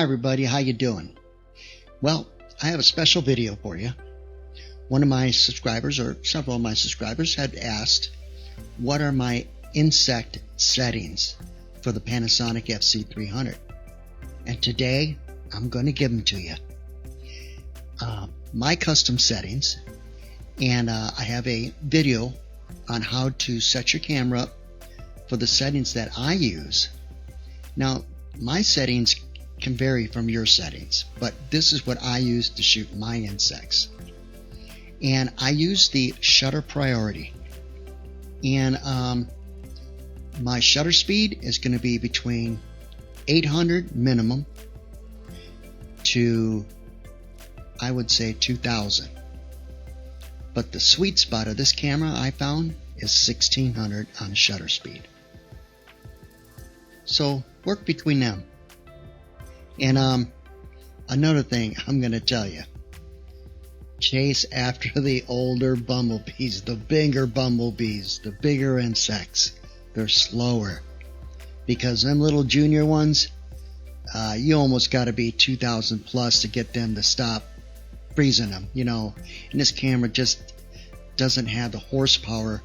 everybody, how you doing? Well, I have a special video for you. One of my subscribers, or several of my subscribers, had asked what are my insect settings for the Panasonic fz300, and today I'm going to give them to you. My custom settings, and I have a video on how to set your camera up for the settings that I use. Now, my settings can vary from your settings, but this is what I use to shoot my insects. And I use the shutter priority. And my shutter speed is going to be between 800 minimum to, I would say, 2000. But the sweet spot of this camera I found is 1600 on shutter speed. So work between them. And another thing I'm going to tell you, chase after the older bumblebees, the bigger bumblebees, the bigger insects. They're slower, because them little junior ones, you almost got to be 2000 plus to get them to stop freezing them, you know. And this camera just doesn't have the horsepower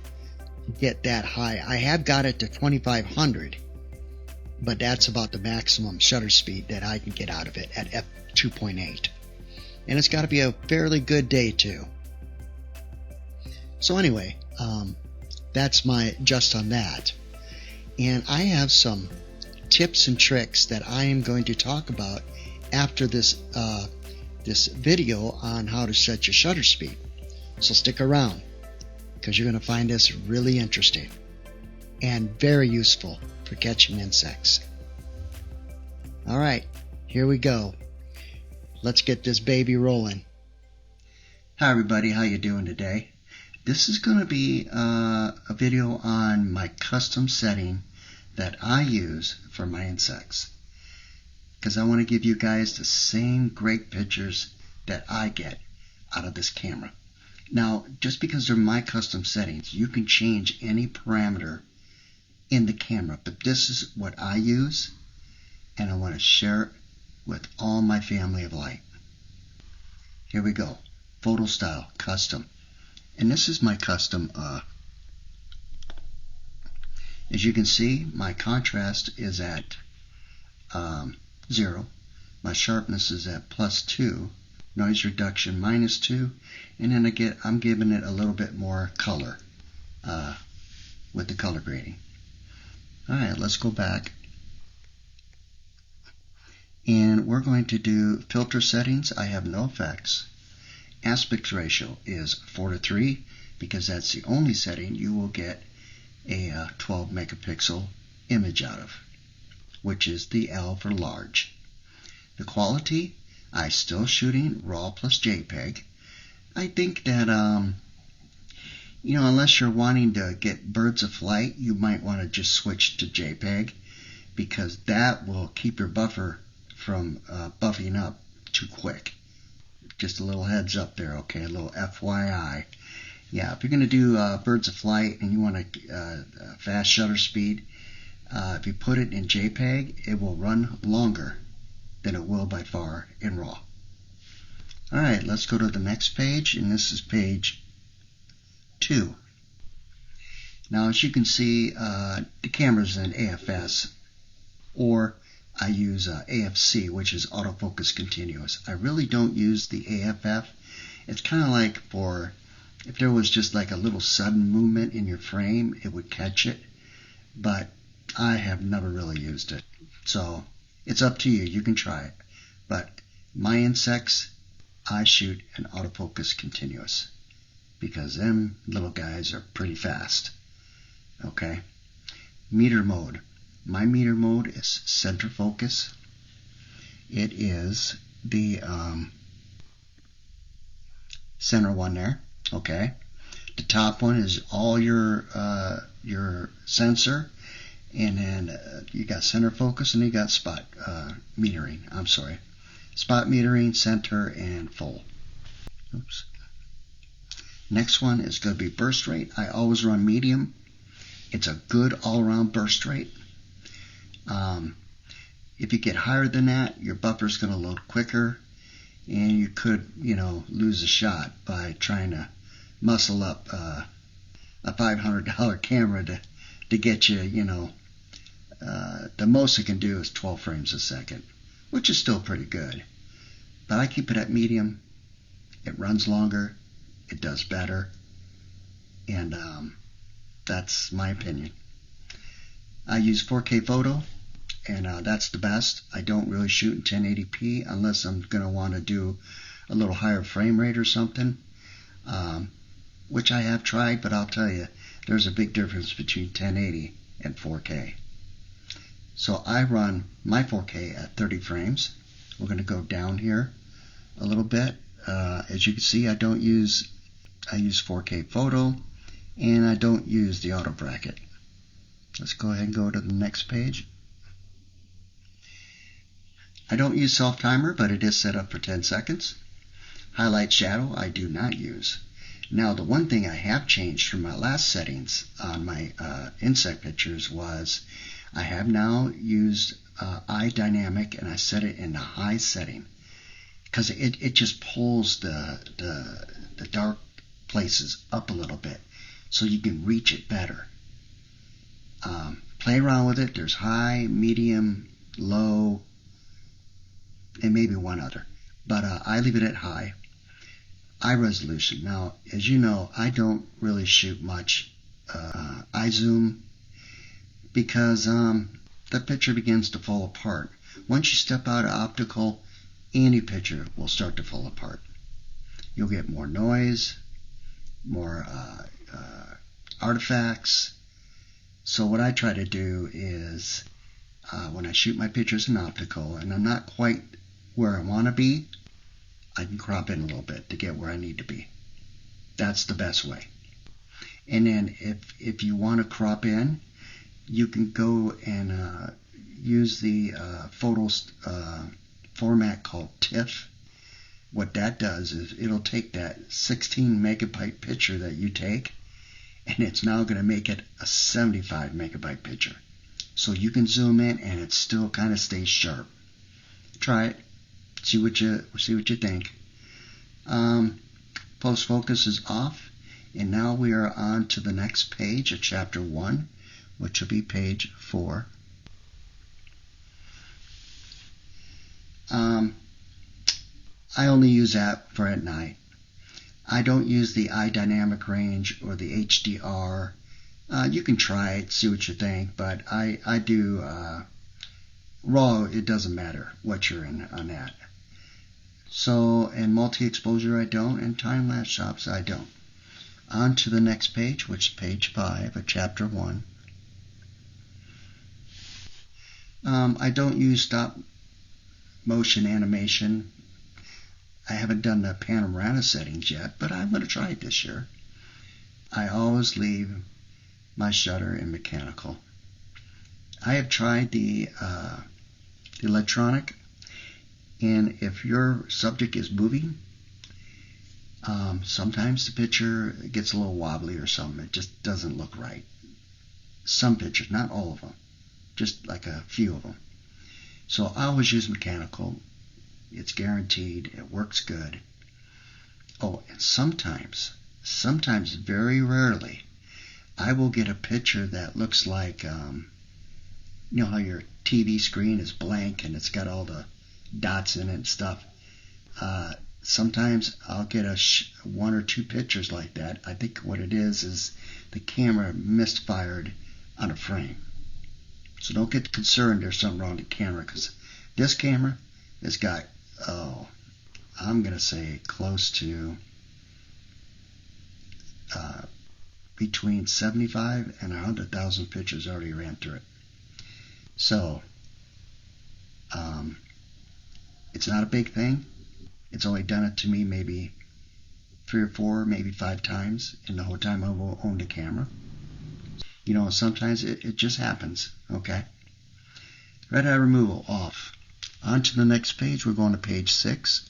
to get that high. I have got it to 2500, but that's about the maximum shutter speed that I can get out of it at f2.8. And it's got to be a fairly good day too. So anyway, that's my just on that. And I have some tips and tricks that I am going to talk about after this this video on how to set your shutter speed. So stick around, because you're going to find this really interesting and very useful for catching insects. Alright, here we go. Let's get this baby rolling. Hi everybody, how you doing today? This is going to be a video on my custom setting that I use for my insects, because I want to give you guys the same great pictures that I get out of this camera. Now, just because they're my custom settings, you can change any parameter in the camera, but this is what I use, and I want to share it with all my family of light. Here we go. Photo style, custom. And this is my custom. As you can see, my contrast is at 0. My sharpness is at +2. Noise reduction -2. And then I'm giving it a little bit more color with the color grading. Alright, let's go back. And we're going to do filter settings. I have no effects. Aspect ratio is 4:3, because that's the only setting you will get a 12 megapixel image out of, which is the L for large. The quality, I'm still shooting RAW plus JPEG. I think that unless you're wanting to get birds of flight, you might want to just switch to JPEG, because that will keep your buffer from buffing up too quick. Just a little heads up there, okay? A little FYI. Yeah, if you're going to do birds of flight and you want a fast shutter speed, if you put it in JPEG, it will run longer than it will by far in RAW. Alright, let's go to the next page, and this is page 2. Now, as you can see, the camera's in AFS, or I use AFC, which is autofocus continuous. I really don't use the AFF. It's kind of like for, if there was just like a little sudden movement in your frame, it would catch it. But I have never really used it. So it's up to you. You can try it. But my insects, I shoot in autofocus continuous, because them little guys are pretty fast. Okay. Meter mode. My meter mode is center focus. It is the center one there. Okay. The top one is all your sensor, and then you got center focus, and you got spot metering. I'm sorry, spot metering, center, and full. Oops. Next one is going to be burst rate. I always run medium. It's a good all-around burst rate. If you get higher than that, your buffer's going to load quicker, and you could, lose a shot by trying to muscle up a $500 camera to get you, the most it can do is 12 frames a second, which is still pretty good. But I keep it at medium. It runs longer. It does better. And that's my opinion. I use 4K photo, and that's the best. I don't really shoot in 1080p unless I'm going to want to do a little higher frame rate or something, which I have tried, but I'll tell you, there's a big difference between 1080 and 4K. So I run my 4K at 30 frames. We're going to go down here a little bit. As you can see, I use 4K photo, and I don't use the auto bracket. Let's go ahead and go to the next page. I don't use self timer, but it is set up for 10 seconds. Highlight shadow I do not use. Now, the one thing I have changed from my last settings on my insect pictures was I have now used eye dynamic, and I set it in the high setting because it just pulls the dark places up a little bit so you can reach it better. Play around with it. There's high, medium, low, and maybe one other. But I leave it at high. Eye resolution. Now, as you know, I don't really shoot much eye zoom because the picture begins to fall apart. Once you step out of optical, any picture will start to fall apart. You'll get more noise, more artifacts. So what I try to do is when I shoot my pictures in optical and I'm not quite where I want to be, I can crop in a little bit to get where I need to be. That's the best way. And then if you want to crop in, you can go and use the photos format called TIFF. What that does is it'll take that 16 megabyte picture that you take, and it's now going to make it a 75 megabyte picture. So you can zoom in and it still kind of stays sharp. Try it. See what you think. Post focus is off, and now we are on to the next page of chapter 1, which will be page 4. I only use that for at night. I don't use the eye dynamic range or the HDR. You can try it, see what you think, but I do raw. It doesn't matter what you're in on that. So, and multi-exposure I don't, and time-lapse shots I don't. On to the next page, which is page 5 of chapter 1. I don't use stop motion animation. I haven't done the panorama settings yet, but I'm going to try it this year. I always leave my shutter in mechanical. I have tried the electronic, and if your subject is moving, sometimes the picture gets a little wobbly or something. It just doesn't look right. Some pictures, not all of them, just like a few of them. So I always use mechanical. It's guaranteed. It works good. Oh, and sometimes, very rarely, I will get a picture that looks like, you know how your TV screen is blank and it's got all the dots in it and stuff. Sometimes I'll get one or two pictures like that. I think what it is the camera misfired on a frame. So don't get concerned there's something wrong with the camera, because this camera has got, I'm going to say close to between 75 and 100,000 pictures already ran through it. So it's not a big thing. It's only done it to me maybe 3 or 4, maybe 5 times in the whole time I've owned a camera. You know, sometimes it just happens, okay? Red eye removal off. On to the next page. We're going to page 6.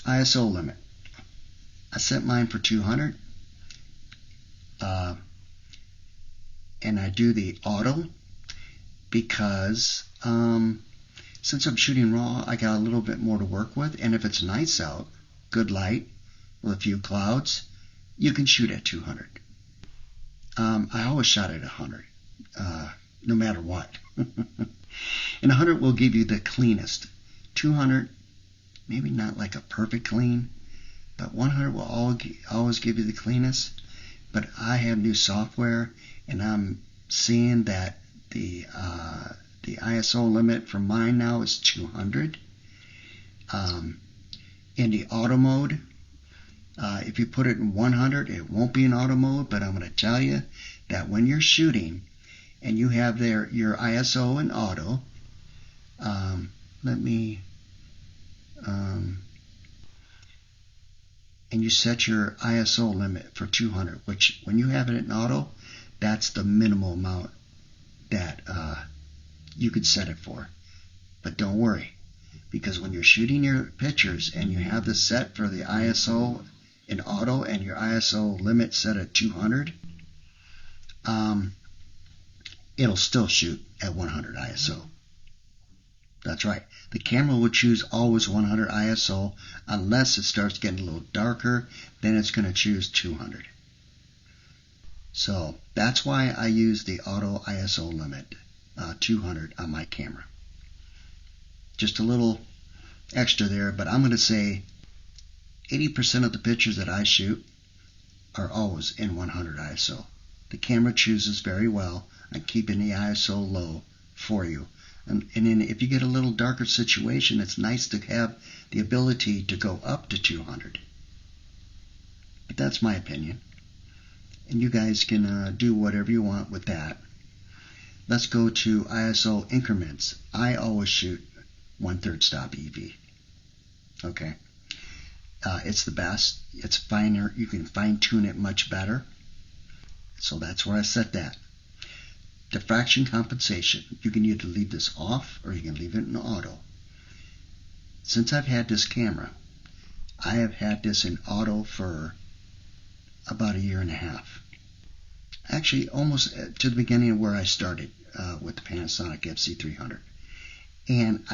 ISO limit. I set mine for 200. And I do the auto. because since I'm shooting raw, I got a little bit more to work with, and if it's nice out, good light with a few clouds, you can shoot at 200. I always shot at 100, no matter what. And 100 will give you the cleanest. 200, maybe not like a perfect clean, but 100 will always give you the cleanest. But I have new software, and I'm seeing that the ISO limit for mine now is 200. In the auto mode, if you put it in 100, it won't be in auto mode, but I'm going to tell you that when you're shooting and you have your ISO in auto, and you set your ISO limit for 200, which when you have it in auto, that's the minimal amount that you could set it for. But don't worry, because when you're shooting your pictures and you have this set for the ISO in auto and your ISO limit set at 200, it'll still shoot at 100 ISO. That's right. The camera will choose always 100 ISO unless it starts getting a little darker, then it's going to choose 200. So that's why I use the auto ISO limit, 200 on my camera. Just a little extra there, but I'm going to say 80% of the pictures that I shoot are always in 100 ISO. The camera chooses very well on keeping the ISO low for you. And then if you get a little darker situation, it's nice to have the ability to go up to 200. But that's my opinion. And you guys can do whatever you want with that. Let's go to ISO increments. I always shoot 1/3 stop EV. Okay. It's the best. It's finer. You can fine tune it much better. So that's where I set that. Diffraction compensation. You can either leave this off or you can leave it in auto. Since I've had this camera, I have had this in auto for about 1.5 years. Actually, almost to the beginning of where I started with the Panasonic fz300. And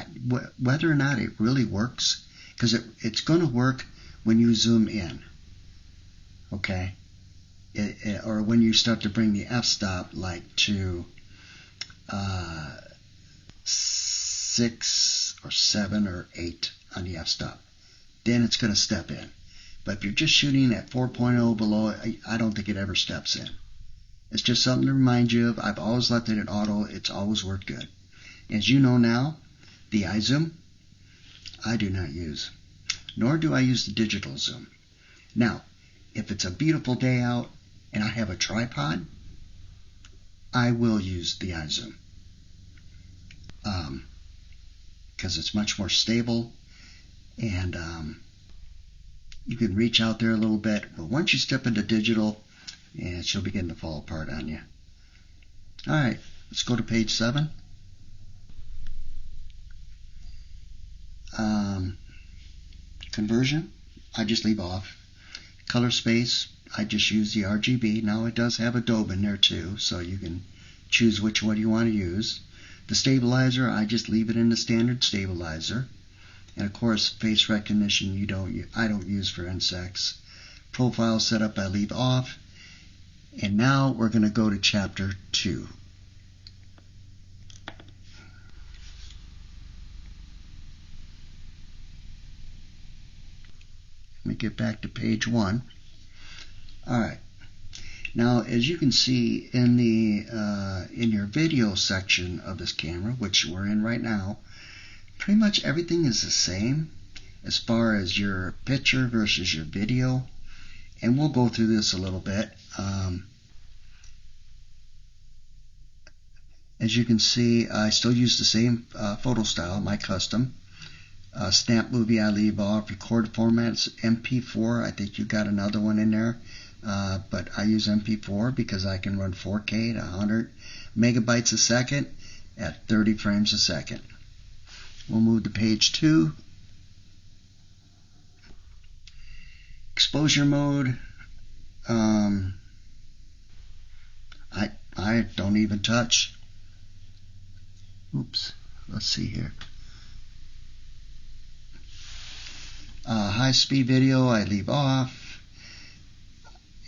whether or not it really works, because it's going to work when you zoom in, okay? Or when you start to bring the f-stop like to 6 or 7 or 8 on the f-stop, then it's going to step in. But if you're just shooting at 4.0 below, I don't think it ever steps in. It's just something to remind you of. I've always left it in auto. It's always worked good. As you know now, the iZoom, I do not use. Nor do I use the digital zoom. Now, if it's a beautiful day out and I have a tripod, I will use the iZoom. Because it's much more stable and you can reach out there a little bit. But once you step into digital, yeah, she'll begin to fall apart on you. All right, let's go to page 7. Conversion, I just leave off. Color space, I just use the RGB. Now it does have a dobe in there too, so you can choose which one you want to use. The stabilizer, I just leave it in the standard stabilizer. And of course, face recognition, I don't use for insects. Profile setup, I leave off. And now we're going to go to chapter 2. Let me get back to page 1. All right. Now, as you can see in your video section of this camera, which we're in right now, pretty much everything is the same as far as your picture versus your video. And we'll go through this a little bit. As you can see, I still use the same photo style, my custom. Snap movie I leave off. Record formats MP4. I think you got another one in there. But I use MP4 because I can run 4K to 100 megabytes a second at 30 frames a second. We'll move to page 2. Exposure mode. I don't even touch. Oops, let's see here. High speed video I leave off.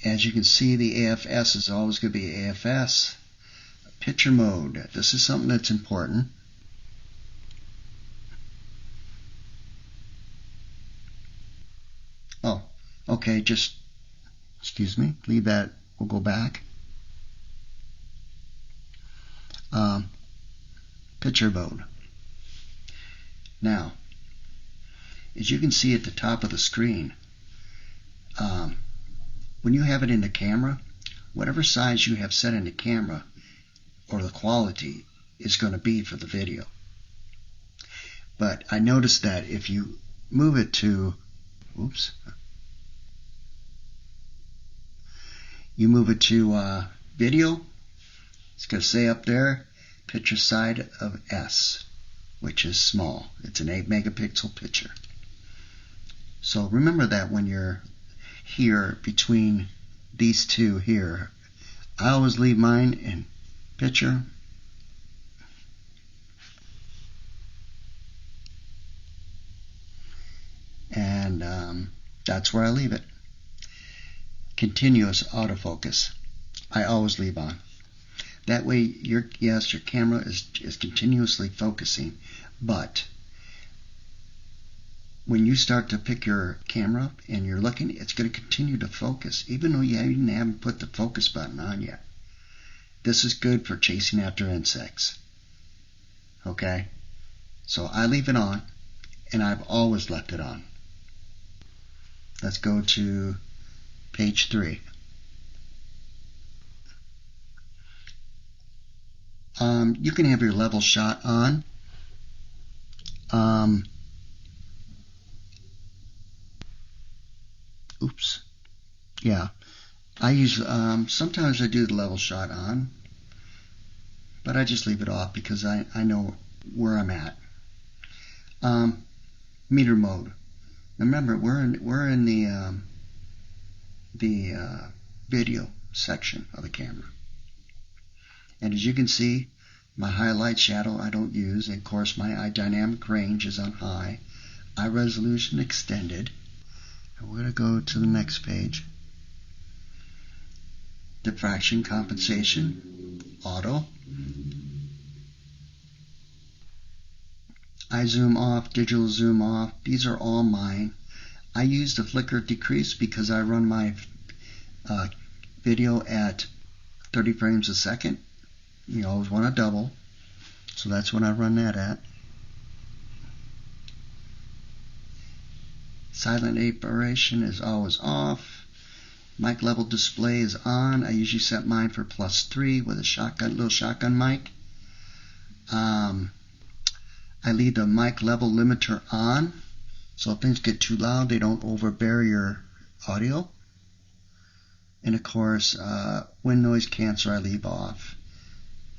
As you can see, the AFS is always going to be AFS. Picture mode. This is something that's important. Oh, okay, just, excuse me, leave that. We'll go back. Picture mode. Now, as you can see at the top of the screen, when you have it in the camera, whatever size you have set in the camera or the quality is going to be for the video. But I noticed that if you move it to, oops, you move it to video, it's going to say up there, picture side of S, which is small. It's an 8 megapixel picture. So remember that when you're here between these two here, I always leave mine in picture. And that's where I leave it. Continuous autofocus. I always leave on. That way, your camera is continuously focusing, but when you start to pick your camera up and you're looking, it's going to continue to focus, even though you haven't put the focus button on yet. This is good for chasing after insects. Okay? So I leave it on, and I've always left it on. Let's go to page 3. You can have your level shot on. Oops. Yeah. I use, sometimes I do the level shot on, but I just leave it off because I know where I'm at. Meter mode. Remember, we're in the video section of the camera. And as you can see, my highlight shadow I don't use, and of course my eye dynamic range is on high, eye resolution extended. And we're going to go to the next page. Diffraction compensation, auto. Eye zoom off, digital zoom off. These are all mine. I use the flicker decrease because I run my video at 30 frames a second. You always want to double, so that's when I run that at. Silent aberration is always off. Mic level display is on. I usually set mine for +3 with a little shotgun mic. I leave the mic level limiter on, so if things get too loud, they don't overbear your audio. And of course, wind noise cancel I leave off.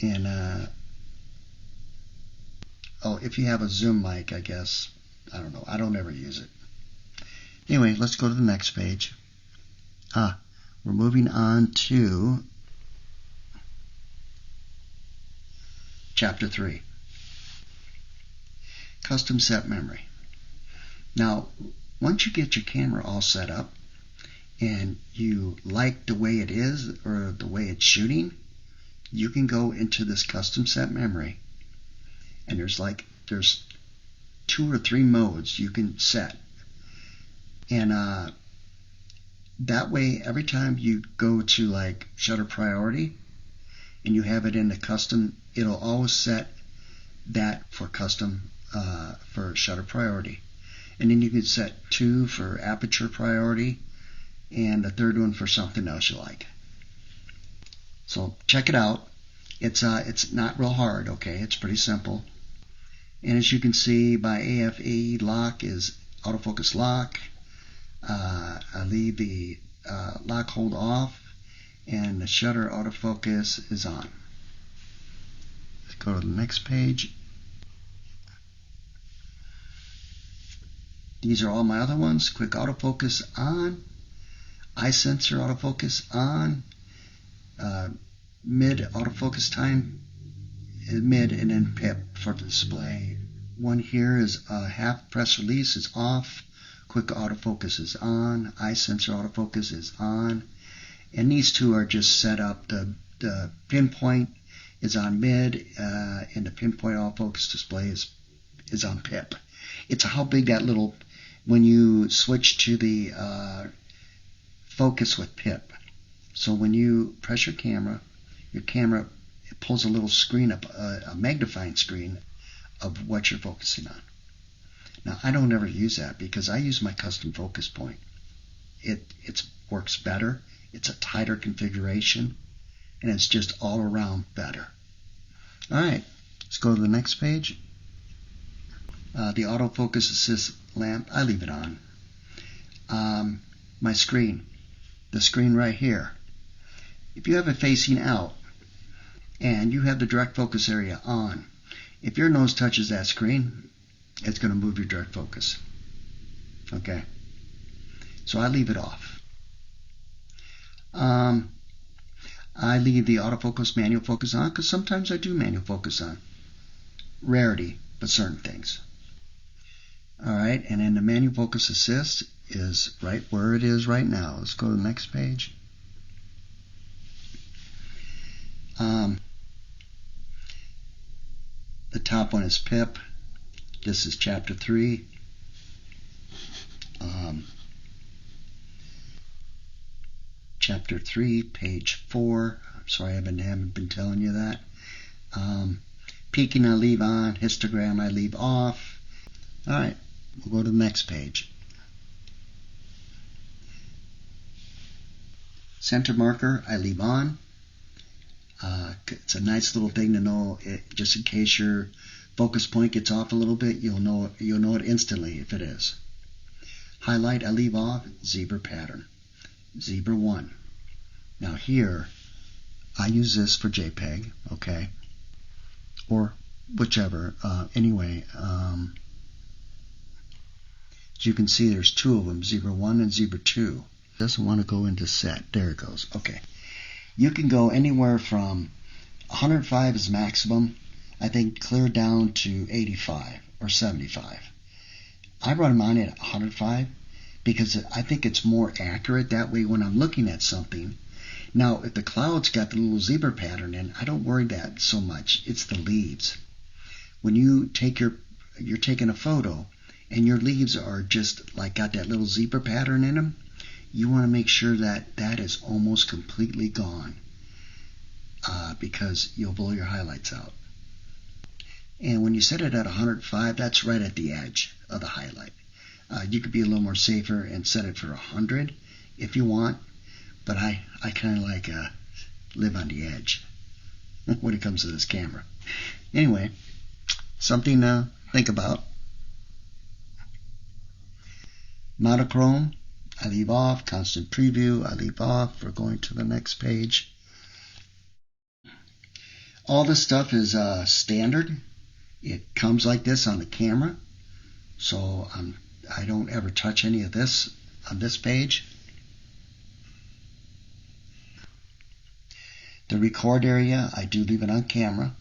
And if you have a zoom mic, I guess, I don't know, I don't ever use it. Anyway, let's go to the next page. We're moving on to chapter 3. Custom set memory. Now, once you get your camera all set up and you like the way it is or the way it's shooting, you can go into this custom set memory, and there's 2 or 3 modes you can set. And that way, every time you go to like shutter priority and you have it in the custom, it'll always set that for custom for shutter priority. And then you can set 2 for aperture priority and the 3rd one for something else you like. So check it out. It's not real hard, okay? It's pretty simple. And as you can see, my AFE lock is autofocus lock. I leave the lock hold off, and the shutter autofocus is on. Let's go to the next page. These are all my other ones. Quick autofocus on. Eye sensor autofocus on. Mid autofocus time mid, and then pip for the display. One here is half press release is off, quick autofocus is on, eye sensor autofocus is on, and these two are just set up. The pinpoint is on mid, and the pinpoint autofocus display is on pip. It's how big that little, when you switch to the focus with pip. So when you press your camera it pulls a little screen up, a magnifying screen of what you're focusing on. Now I don't ever use that because I use my custom focus point. It works better. It's a tighter configuration, and it's just all around better. All right, let's go to the next page. The autofocus assist lamp, I leave it on. My screen, the screen right here. If you have it facing out and you have the direct focus area on, if your nose touches that screen, it's going to move your direct focus. Okay, so I leave it off. I leave the autofocus manual focus on because sometimes I do manual focus on. Rarity, but certain things. Alright, and then the manual focus assist is right where it is right now. Let's go to the next page. The top one is pip. This is chapter 3. Chapter 3, page 4. I'm sorry I haven't been telling you that. Peaking I leave on. Histogram I leave off. Alright, we'll go to the next page. Center marker I leave on. It's a nice little thing to know, just in case your focus point gets off a little bit, you'll know it instantly if it is. Highlight I leave off. Zebra pattern. Zebra 1. Now here, I use this for JPEG, okay, or whichever. Anyway, as you can see, there's two of them, Zebra 1 and Zebra 2. Doesn't want to go into set. There it goes. Okay. You can go anywhere from 105 is maximum, I think, clear down to 85 or 75. I run mine at 105 because I think it's more accurate that way when I'm looking at something. Now, if the cloud's got the little zebra pattern in, I don't worry that so much. It's the leaves. When you take you're taking a photo and your leaves are just like got that little zebra pattern in them, you want to make sure that that is almost completely gone because you'll blow your highlights out. And when you set it at 105, that's right at the edge of the highlight. You could be a little more safer and set it for 100 if you want, but I kind of like live on the edge when it comes to this camera. Anyway, something to think about. Monochrome I leave off. Constant preview I leave off. We're going to the next page. All this stuff is standard. It comes like this on the camera, so I don't ever touch any of this on this page. The record area, I do leave it on camera.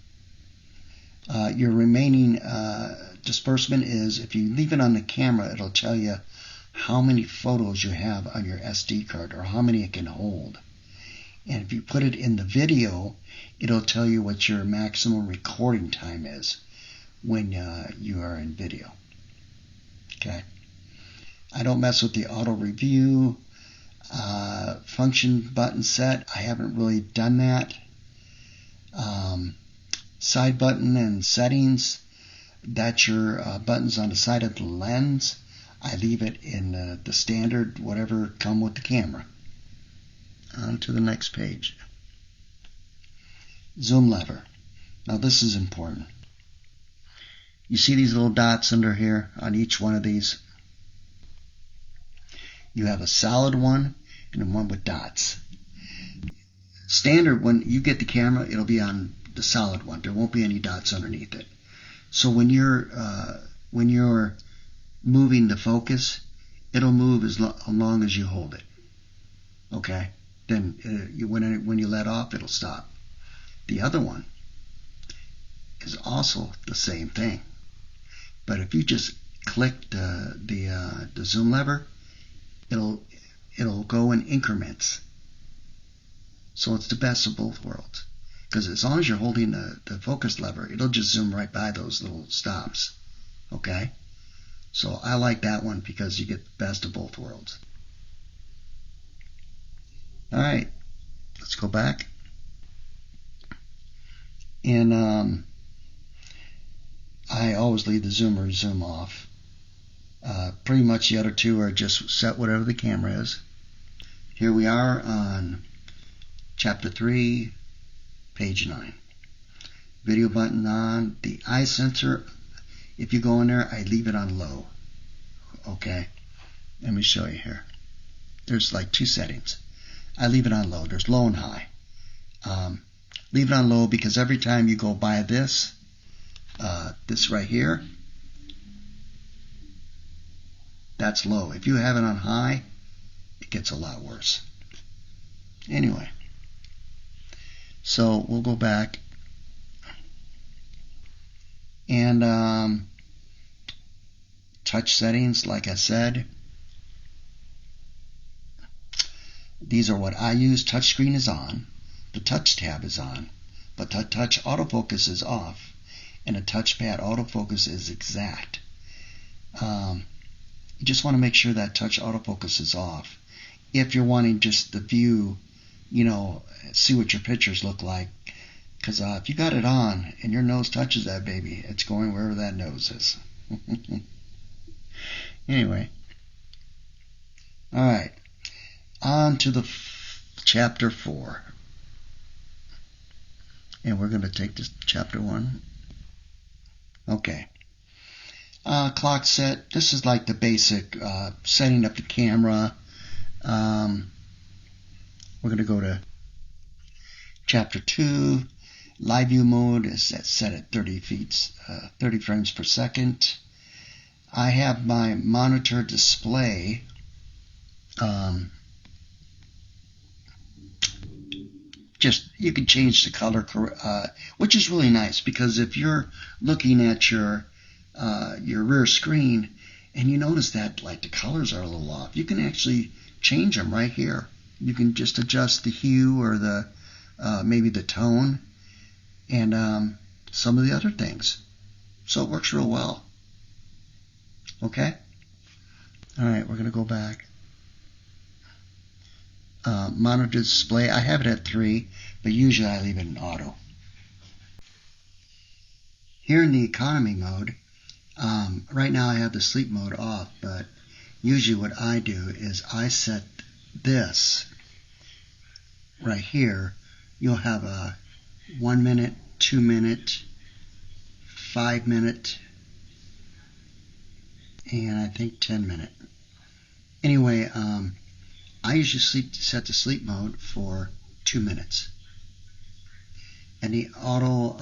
Your remaining disbursement is, if you leave it on the camera, it'll tell you how many photos you have on your SD card or how many it can hold. And if you put it in the video, it'll tell you what your maximum recording time is when you are in video. Okay. I don't mess with the auto review function button set. I haven't really done that. Side button and settings, that's your buttons on the side of the lens. I leave it in the standard, whatever come with the camera. On to the next page. Zoom lever. Now this is important. You see these little dots under here on each one of these? You have a solid one and one with dots. Standard, when you get the camera, it'll be on the solid one. There won't be any dots underneath it. So when you're moving the focus, it'll move as long as you hold it. Okay? Then when you let off, it'll stop. The other one, is also the same thing. But if you just click the zoom lever, it'll go in increments. So it's the best of both worlds. Because as long as you're holding the focus lever, it'll just zoom right by those little stops. Okay? So I like that one because you get the best of both worlds. Alright, let's go back. And I always leave the zoom or zoom off. Pretty much the other two are just set whatever the camera is. Here we are on Chapter 3, page 9. Video button on. The eye sensor, if you go in there, I leave it on low. Okay? Let me show you here. There's like two settings. I leave it on low. There's low and high. Leave it on low because every time you go by this right here, that's low. If you have it on high, it gets a lot worse. Anyway, so we'll go back and touch settings, like I said. These are what I use. Touchscreen is on. The touch tab is on. But the touch autofocus is off. And the touchpad autofocus is exact. You just want to make sure that touch autofocus is off. If you're wanting just the view, you know, see what your pictures look like. Because if you got it on and your nose touches that baby, it's going wherever that nose is. Anyway. Alright. On to the chapter 4. And we're going to take this chapter 1. Okay. Clock set. This is like the basic setting up the camera. We're going to go to chapter 2. Live view mode is set at 30 frames per second. I have my monitor display you can change the color, which is really nice because if you're looking at your rear screen and you notice that like the colors are a little off, you can actually change them right here. You can just adjust the hue or the maybe the tone and some of the other things. So it works real well. Okay? Alright, we're going to go back. Monitor display, I have it at 3, but usually I leave it in auto. Here in the economy mode, right now I have the sleep mode off, but usually what I do is I set this right here. You'll have a 1 minute, 2 minute, 5 minute, and I think 10 minute. Anyway, I usually set the sleep mode for 2 minutes. And the auto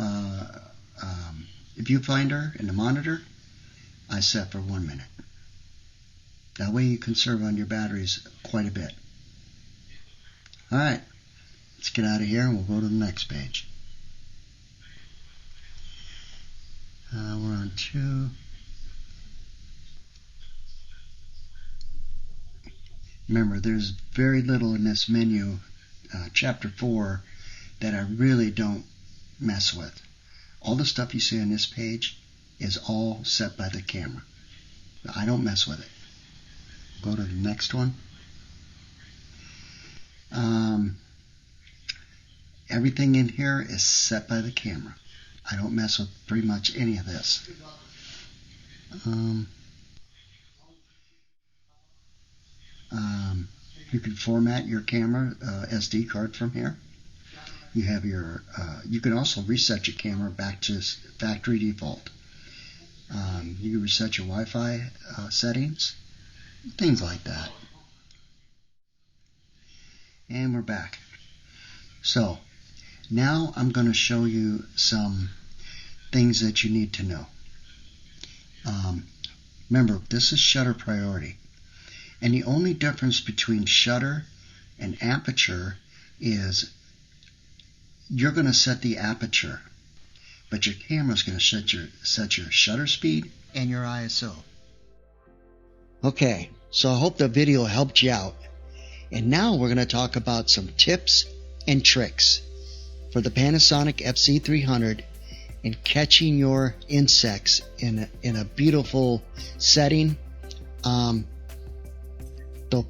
viewfinder in the monitor, I set for 1 minute. That way you conserve on your batteries quite a bit. Alright, let's get out of here and we'll go to the next page. We're on 2. Remember, there's very little in this menu, chapter 4, that I really don't mess with. All the stuff you see on this page is all set by the camera. I don't mess with it. Go to the next one. Everything in here is set by the camera. I don't mess with pretty much any of this. You can format your camera SD card from here. You have your. You can also reset your camera back to factory default. You can reset your Wi-Fi settings, things like that. And we're back. So now I'm going to show you some things that you need to know. Remember, this is shutter priority. And the only difference between shutter and aperture is you're going to set the aperture. but your camera's going to set your shutter speed and your ISO. Okay, so I hope the video helped you out. And now we're going to talk about some tips and tricks for the Panasonic fz300 and catching your insects in a beautiful setting. The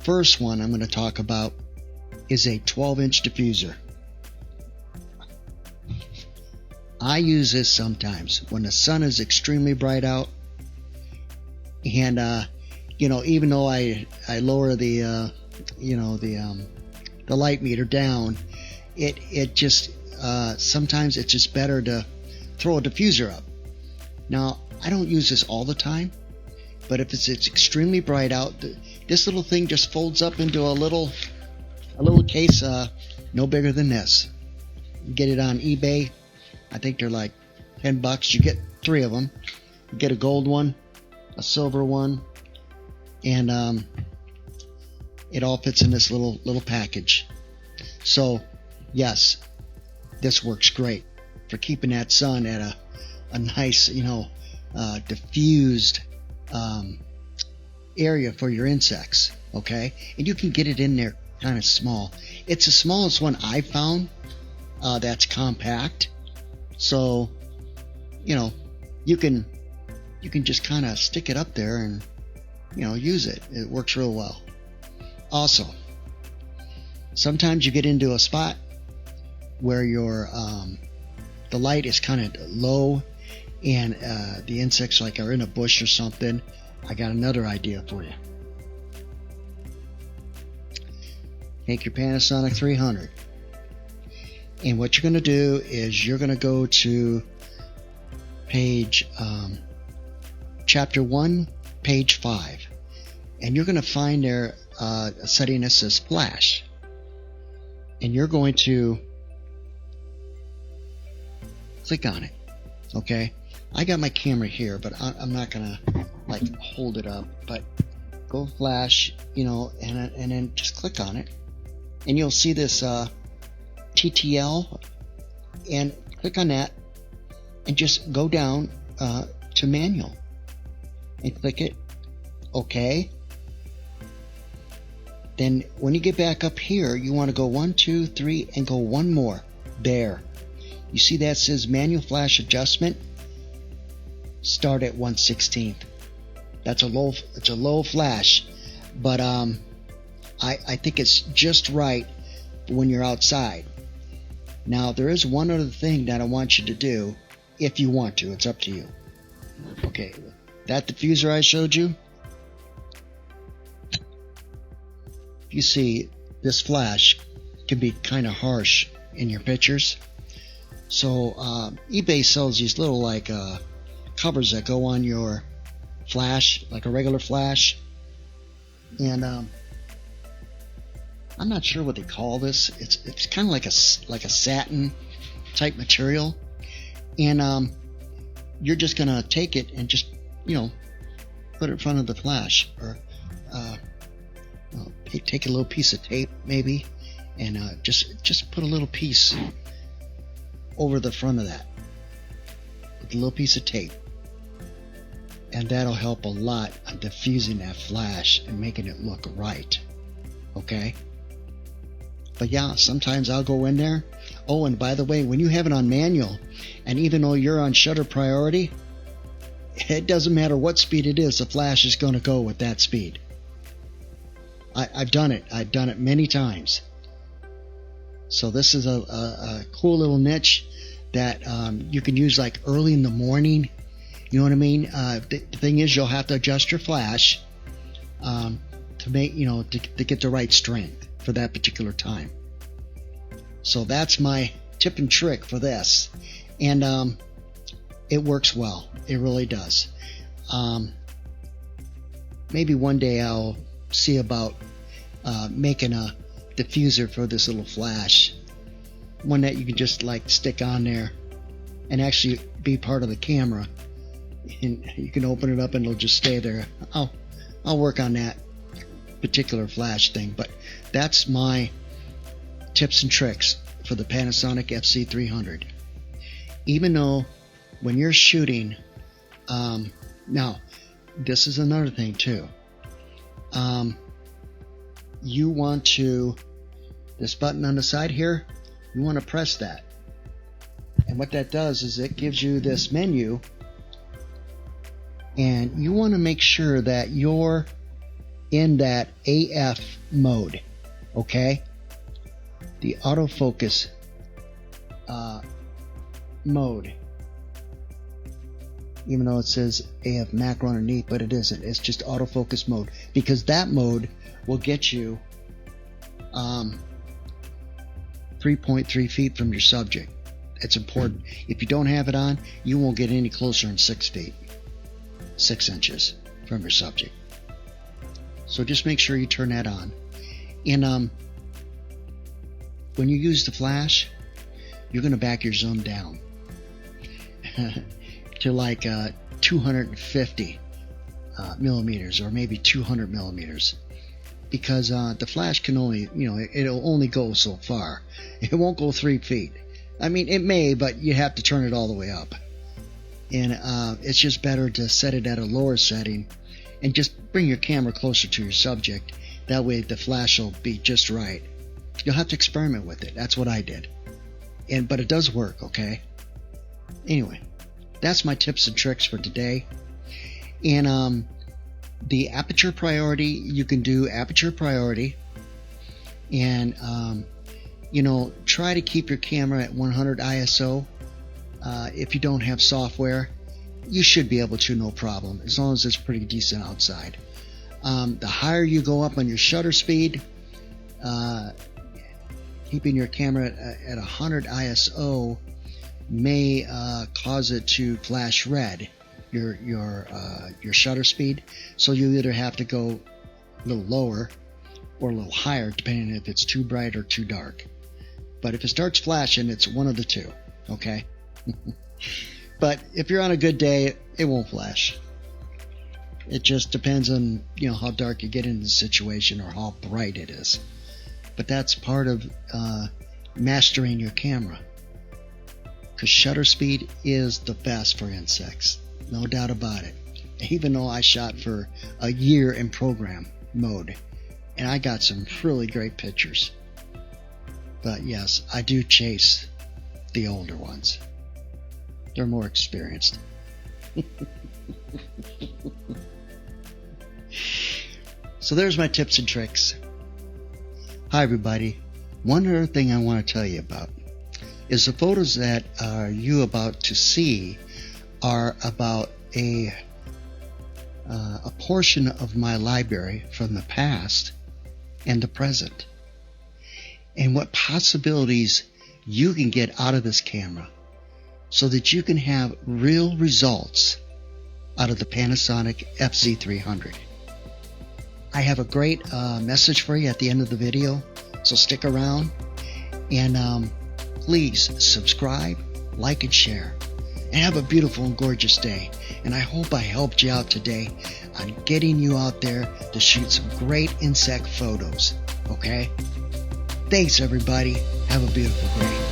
first one I'm going to talk about is a 12-inch diffuser. I use this sometimes when the sun is extremely bright out, and even though I lower the light meter down, it just sometimes it's just better to throw a diffuser up. Now, I don't use this all the time, but if it's extremely bright out, this little thing just folds up into a little case no bigger than this. You get it on eBay. I think they're like $10. You get 3 of them. You get a gold one, a silver one, and it all fits in this little package. So yes, this works great for keeping that sun at a nice, diffused area for your insects. Okay, and you can get it in there kind of small. It's the smallest one I found that's compact. So you can just kind of stick it up there and use it. It works real well. Also, sometimes you get into a spot where your the light is kind of low and the insects are in a bush or something. I got another idea for you. Take your Panasonic 300, and what you're going to do is you're going to go to page chapter 1, page 5, and you're going to find there a setting that says flash, and you're going to click on it. Okay, I got my camera here, but I'm not gonna hold it up, but go flash, and then just click on it, and you'll see this TTL, and click on that and just go down to manual and click it. Okay, then when you get back up here, you want to go 1, 2, 3 and go one more. There, you see that says manual flash adjustment. Start at 1/16. It's a low flash, but I think it's just right when you're outside. Now, there is one other thing that I want you to do, if you want to. It's up to you. Okay, that diffuser I showed you, you see this flash can be kind of harsh in your pictures. So eBay sells these little covers that go on your flash, like a regular flash, and I'm not sure what they call this. It's kind of like a satin type material, and you're just gonna take it and just put it in front of the flash, or take a little piece of tape maybe, and just put a little piece over the front of that with a little piece of tape, and that'll help a lot on diffusing that flash and making it look right. Okay, but yeah, sometimes I'll go in there. Oh, and by the way, when you have it on manual, and even though you're on shutter priority, it doesn't matter what speed it is, the flash is going to go with that speed. I've done it many times. So this is a cool little niche that you can use early in the morning. You know what I mean? The thing is, you'll have to adjust your flash to make to get the right strength for that particular time. So that's my tip and trick for this, and it works well. It really does. Maybe one day I'll see about making a diffuser for this little flash, one that you can just stick on there and actually be part of the camera, and you can open it up and it'll just stay there. I'll work on that particular flash thing, but that's my tips and tricks for the Panasonic fz300. Even though when you're shooting, now this is another thing too. You want to, this button on the side here, you want to press that. And what that does is it gives you this menu, and you want to make sure that you're in that AF mode, okay? The autofocus mode. Even though it says AF macro underneath, but it isn't. It's just autofocus mode, because that mode will get you 3.3 feet from your subject. It's important. If you don't have it on, you won't get any closer than 6 feet, 6 inches from your subject. So just make sure you turn that on. And when you use the flash, you're going to back your zoom down to like 250 millimeters, or maybe 200 millimeters, because the flash can only, it'll only go so far. It won't go 3 feet. I mean, it may, but you have to turn it all the way up. And it's just better to set it at a lower setting and just bring your camera closer to your subject. That way the flash will be just right. You'll have to experiment with it. That's what I did. But it does work, okay? Anyway, that's my tips and tricks for today. And the aperture priority, you can do aperture priority. And, try to keep your camera at 100 ISO. If you don't have software, you should be able to, no problem, as long as it's pretty decent outside. The higher you go up on your shutter speed, keeping your camera at 100 ISO may cause it to flash red, your shutter speed. So you either have to go a little lower or a little higher, depending if it's too bright or too dark. But if it starts flashing, it's one of the two, okay? But if you're on a good day, it won't flash. It just depends on, how dark you get into the situation or how bright it is. But that's part of mastering your camera, because shutter speed is the best for insects, no doubt about it. Even though I shot for a year in program mode, and I got some really great pictures. But yes, I do chase the older ones. They're more experienced. So there's my tips and tricks. Hi everybody. One other thing I want to tell you about is the photos that you about to see are about a portion of my library from the past and the present, and what possibilities you can get out of this camera so that you can have real results out of the Panasonic fz300. I have a great message for you at the end of the video, so stick around, and please subscribe, like, and share, and have a beautiful and gorgeous day. And I hope I helped you out today on getting you out there to shoot some great insect photos, okay? Thanks everybody. Have a beautiful day.